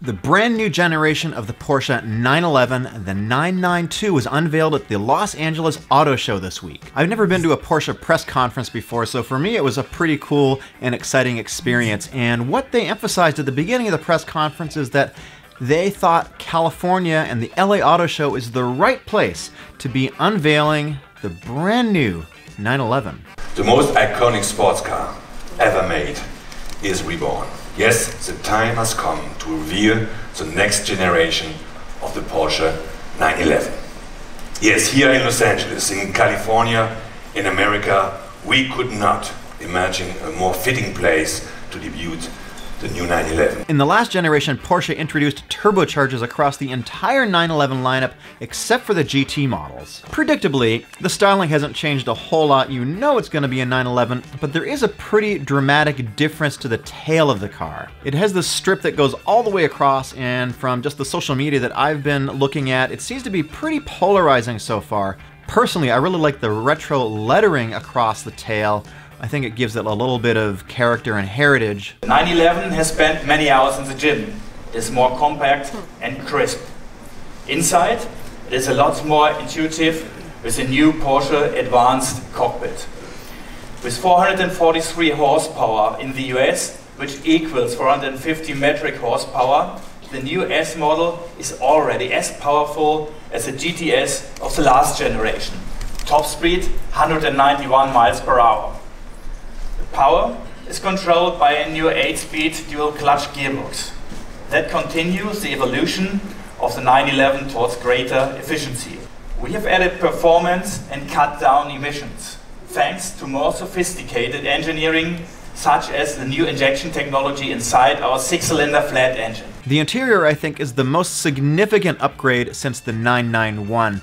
The brand new generation of the Porsche 911, the 992, was unveiled at the Los Angeles Auto Show this week. I've never been to a Porsche press conference before, so for me it was a pretty cool and exciting experience. And what they emphasized at the beginning of the press conference is that they thought California and the LA Auto Show is the right place to be unveiling the brand new 911. The most iconic sports car ever made is reborn. Yes, the time has come to reveal the next generation of the Porsche 911. Yes, here in Los Angeles, in California, in America, we could not imagine a more fitting place to debut the new 911. In the last generation, Porsche introduced turbochargers across the entire 911 lineup except for the GT models. Predictably, the styling hasn't changed a whole lot. You know it's going to be a 911, but there is a pretty dramatic difference to the tail of the car. It has this strip that goes all the way across, and from just the social media that I've been looking at, it seems to be pretty polarizing so far. Personally, I really like the retro lettering across the tail. I think it gives it a little bit of character and heritage. The 911 has spent many hours in the gym. It is more compact and crisp. Inside, it is a lot more intuitive with a new Porsche advanced cockpit. With 443 horsepower in the US, which equals 450 metric horsepower, the new S model is already as powerful as the GTS of the last generation. Top speed, 191 miles per hour. Power is controlled by a new 8-speed dual-clutch gearbox. That continues the evolution of the 911 towards greater efficiency. We have added performance and cut down emissions, thanks to more sophisticated engineering, such as the new injection technology inside our 6-cylinder flat engine. The interior, I think, is the most significant upgrade since the 991.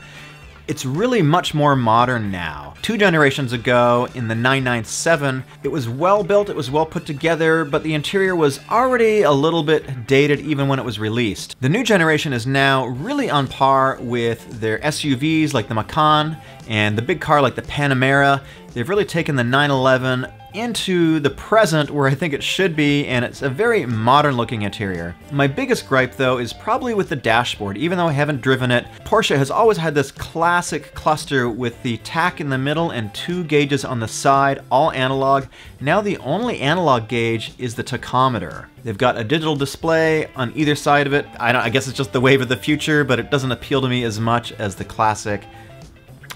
It's really much more modern now. 2 generations ago, in the 997, it was well built, it was well put together, but the interior was already a little bit dated even when it was released. The new generation is now really on par with their SUVs like the Macan and the big car like the Panamera. They've really taken the 911 into the present where I think it should be, and it's a very modern looking interior. My biggest gripe though is probably with the dashboard. Even though I haven't driven it, Porsche has always had this classic cluster with the tach in the middle and 2 gauges on the side, all analog. Now the only analog gauge is the tachometer. They've got a digital display on either side of it. I guess it's just the wave of the future, but it doesn't appeal to me as much as the classic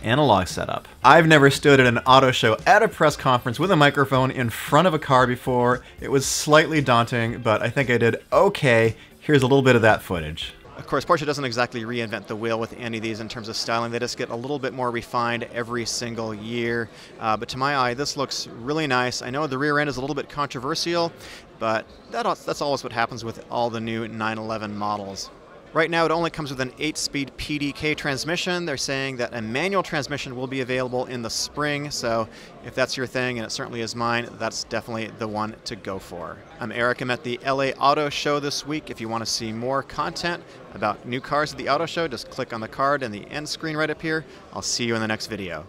analog setup. I've never stood at an auto show at a press conference with a microphone in front of a car before. It was slightly daunting, but I think I did okay. Here's a little bit of that footage. Of course, Porsche doesn't exactly reinvent the wheel with any of these in terms of styling. They just get a little bit more refined every single year. But to my eye, this looks really nice. I know the rear end is a little bit controversial, but that's always what happens with all the new 911 models. Right now it only comes with an 8-speed PDK transmission. They're saying that a manual transmission will be available in the spring, so if that's your thing, and it certainly is mine, that's definitely the one to go for. I'm Eric. I'm at the LA Auto Show this week. If you want to see more content about new cars at the auto show, just click on the card and the end screen right up here. I'll see you in the next video.